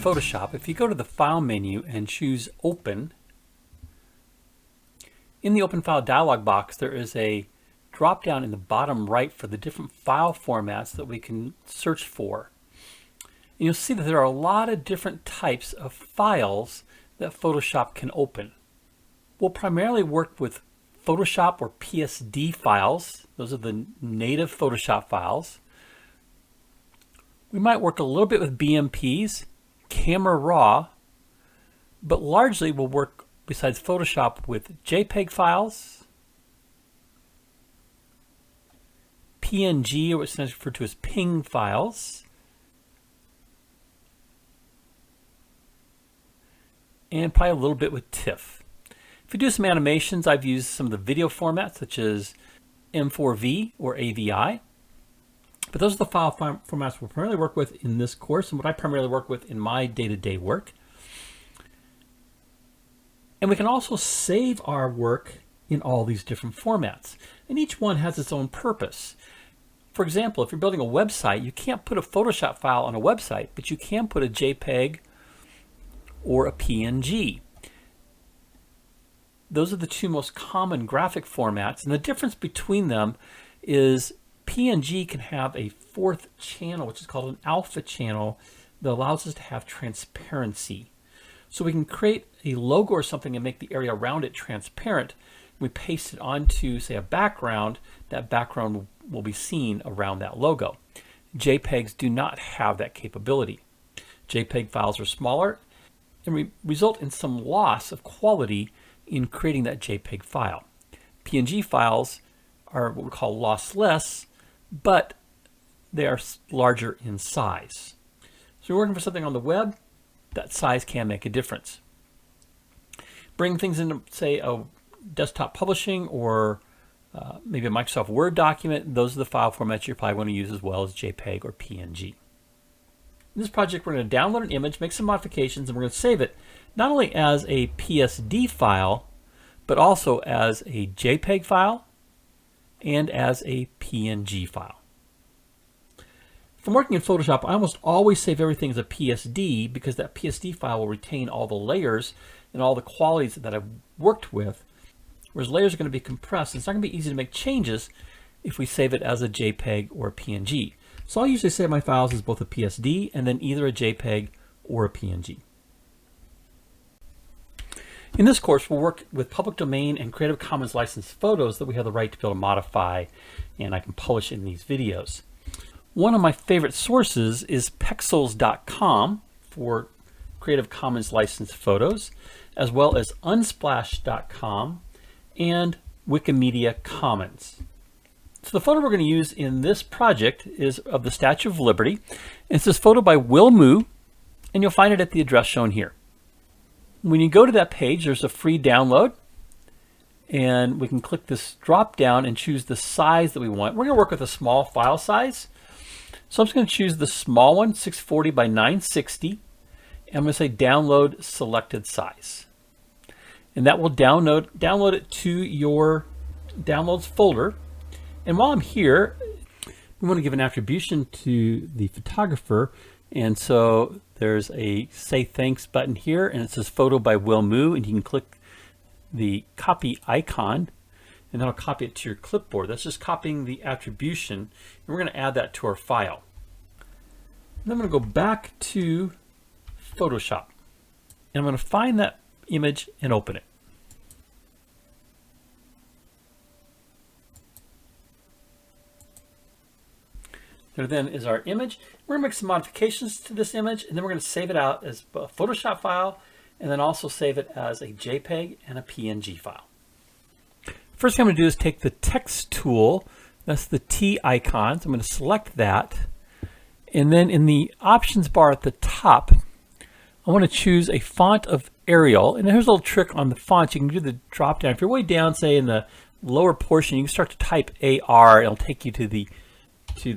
Photoshop, if you go to the File menu and choose Open, in the Open File dialog box there is a drop down in the bottom right for the different file formats that we can search for. And you'll see that there are a lot of different types of files that Photoshop can open. We'll primarily work with Photoshop or PSD files. Those are the native Photoshop files. We might work a little bit with BMPs, Camera Raw, but largely we'll work, besides Photoshop, with JPEG files, PNG, or what's referred to as PNG files, and probably a little bit with TIFF. If we do some animations, I've used some of the video formats such as M4V or AVI. But those are the file formats we'll primarily work with in this course and what I primarily work with in my day-to-day work. And we can also save our work in all these different formats. And each one has its own purpose. For example, if you're building a website, you can't put a Photoshop file on a website, but you can put a JPEG or a PNG. Those are the two most common graphic formats, and the difference between them is PNG can have a fourth channel, which is called an alpha channel, that allows us to have transparency. So we can create a logo or something and make the area around it transparent. We paste it onto, say, a background. That background will be seen around that logo. JPEGs do not have that capability. JPEG files are smaller and result in some loss of quality in creating that JPEG file. PNG files are what we call lossless, but they are larger in size. So you're working for something on the web, that size can make a difference. Bring things into, say, a desktop publishing or maybe a Microsoft Word document. Those are the file formats you're probably going to use as well as JPEG or PNG. In this project, we're going to download an image, make some modifications, and we're going to save it not only as a PSD file, but also as a JPEG file and as a PNG file. If I'm working in Photoshop, I almost always save everything as a PSD because that PSD file will retain all the layers and all the qualities that I've worked with, whereas layers are going to be compressed. It's not going to be easy to make changes if we save it as a JPEG or a PNG. So I'll usually save my files as both a PSD and then either a JPEG or a PNG. In this course, we'll work with public domain and Creative Commons licensed photos that we have the right to be able to modify and I can publish in these videos. One of my favorite sources is pexels.com for Creative Commons licensed photos, as well as unsplash.com and Wikimedia Commons. So the photo we're going to use in this project is of the Statue of Liberty. It's this photo by Will Moo, and you'll find it at the address shown here. When you go to that page, there's a free download, and we can click this drop down and choose the size that we want. We're going to work with a small file size. So I'm just going to choose the small one, 640 by 960, and I'm going to say download selected size. And that will download it to your downloads folder. And while I'm here, we want to give an attribution to the photographer. And so there's a say thanks button here, and it says photo by Will Moo, and you can click the copy icon, and that'll copy it to your clipboard. That's just copying the attribution, and we're going to add that to our file. And I'm going to go back to Photoshop, and I'm going to find that image and open it. There then is our image. We're going to make some modifications to this image, and then we're going to save it out as a Photoshop file, and then also save it as a JPEG and a PNG file. First thing I'm going to do is take the text tool, that's the T icon, so I'm going to select that, and then in the options bar at the top, I want to choose a font of Arial, and here's a little trick on the fonts. You can do the drop down. If you're way down, say in the lower portion, you can start to type AR, it'll take you to the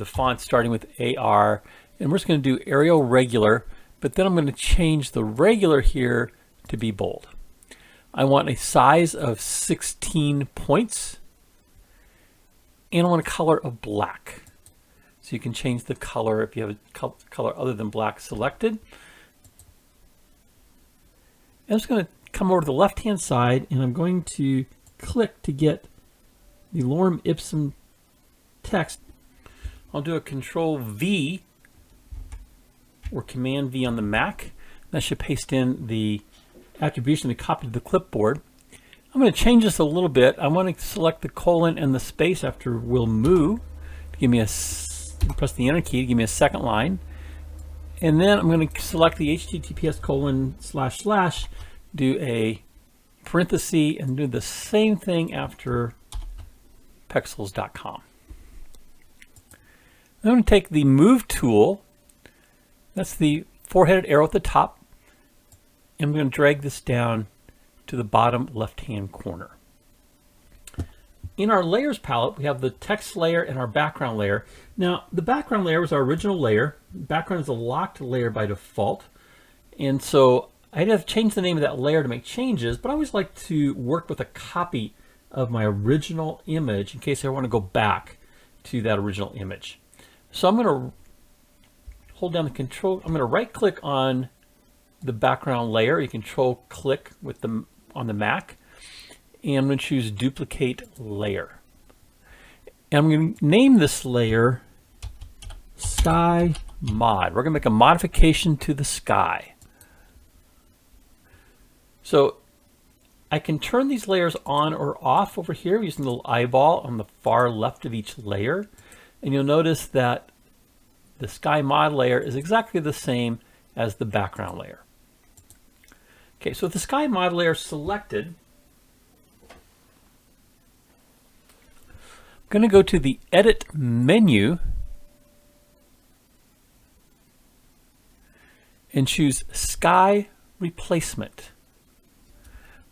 font starting with AR, and we're just going to do Arial regular, but then I'm going to change the regular here to be bold. I want a size of 16 points, and I want a color of black. So you can change the color if you have a color other than black selected. I'm just going to come over to the left-hand side, and I'm going to click to get the lorem ipsum text. I'll do a Control V or Command V on the Mac. That should paste in the attribution we copied to the clipboard. I'm going to change this a little bit. I want to select the colon and the space after will move to give me a, press the enter key to give me a second line. And then I'm going to select the https:// do a parenthesis and do the same thing after pexels.com. I'm going to take the move tool, that's the four-headed arrow at the top, and I'm going to drag this down to the bottom left-hand corner. In our layers palette, we have the text layer and our background layer. Now, the background layer was our original layer. Background is a locked layer by default. And so I'd have changed the name of that layer to make changes, but I always like to work with a copy of my original image in case I want to go back to that original image. So I'm going to hold down the control. I'm going to right click on the background layer. You control click with the on the Mac. And I'm going to choose duplicate layer. And I'm going to name this layer Sky Mod. We're going to make a modification to the sky. So I can turn these layers on or off over here using the little eyeball on the far left of each layer. And you'll notice that the Sky Mod layer is exactly the same as the background layer. Okay, so with the Sky Mod layer selected, I'm going to go to the Edit menu and choose Sky Replacement.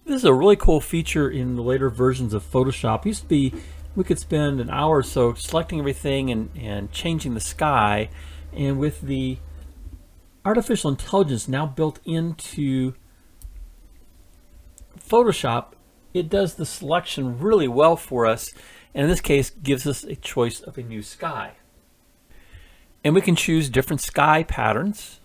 This is a really cool feature in the later versions of Photoshop. It used to be we could spend an hour or so selecting everything and changing the sky, and with the artificial intelligence now built into Photoshop, it does the selection really well for us, and in this case gives us a choice of a new sky. And we can choose different sky patterns.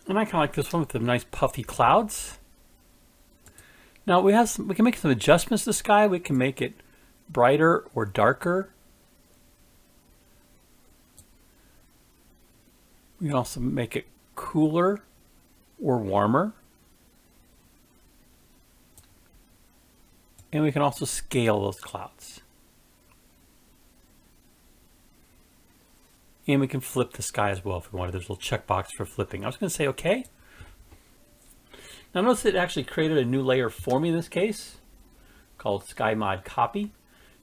And I kind of like this one with the nice puffy clouds. Now we can make some adjustments to the sky. We can make it brighter or darker. We can also make it cooler or warmer. And we can also scale those clouds. And we can flip the sky as well if we wanted. There's a little checkbox for flipping. I was going to say OK. Now notice it actually created a new layer for me in this case called Sky Mod Copy.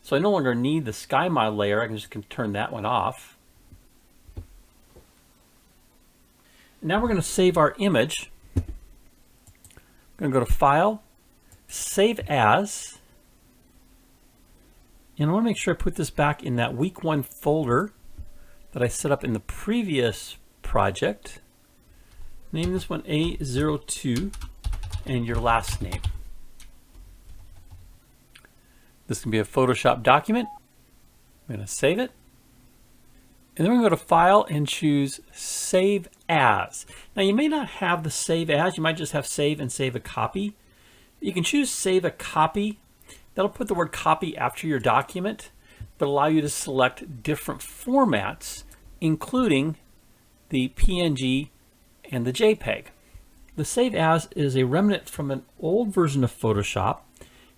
So I no longer need the Sky Mod layer. I can just turn that one off. Now we're going to save our image. I'm going to go to File, Save As. And I want to make sure I put this back in that week 1 folder that I set up in the previous project. Name this one A02 and your last name. This can be a Photoshop document. I'm going to save it. And then we're going to go to File and choose Save As. Now you may not have the Save As. You might just have Save and Save a Copy. You can choose Save a Copy. That'll put the word copy after your document, but allow you to select different formats, including the PNG and the JPEG. The Save As is a remnant from an old version of Photoshop,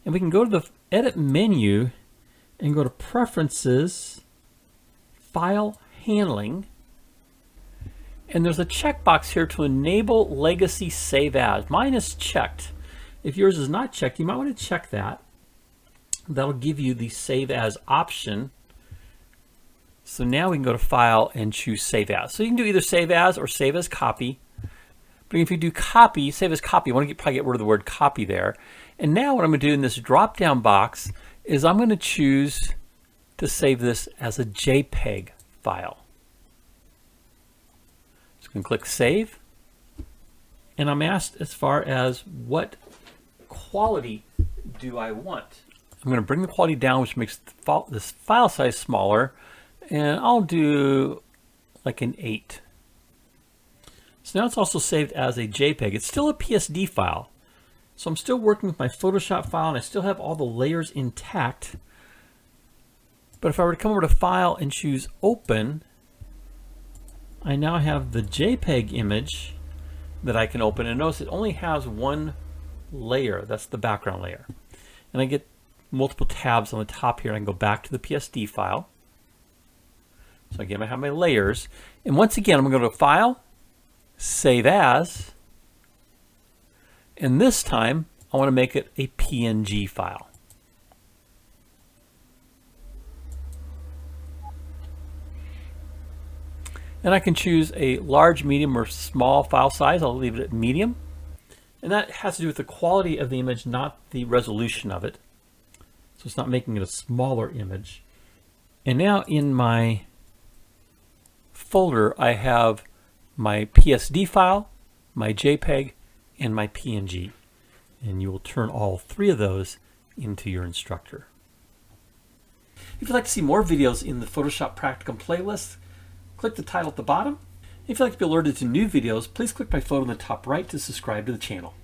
and we can go to the Edit menu and go to Preferences, File Handling, and there's a checkbox here to enable Legacy Save As. Mine is checked. If yours is not checked, you might want to check that. That'll give you the Save As option. So now we can go to File and choose Save As. So you can do either Save As or Save As Copy. But if you do Copy, Save As Copy, you want to probably get rid of the word copy there. And now what I'm going to do in this drop-down box is I'm going to choose to save this as a JPEG file. And click Save. And I'm asked as far as what quality do I want. I'm going to bring the quality down, which makes this file size smaller, and I'll do like an 8. So now it's also saved as a JPEG. It's still a PSD file. So I'm still working with my Photoshop file, and I still have all the layers intact. But if I were to come over to File and choose Open, I now have the JPEG image that I can open, and notice it only has one layer. That's the background layer. And I get multiple tabs on the top here, and I can go back to the PSD file. So again, I have my layers. And once again, I'm going to go to File, Save As, and this time I want to make it a PNG file. And I can choose a large, medium, or small file size. I'll leave it at medium. And that has to do with the quality of the image, not the resolution of it. So it's not making it a smaller image. And now in my folder, I have my PSD file, my JPEG, and my PNG. And you will turn all 3 of those into your instructor. If you'd like to see more videos in the Photoshop Practicum playlist, click the title at the bottom. If you'd like to be alerted to new videos, please click my photo in the top right to subscribe to the channel.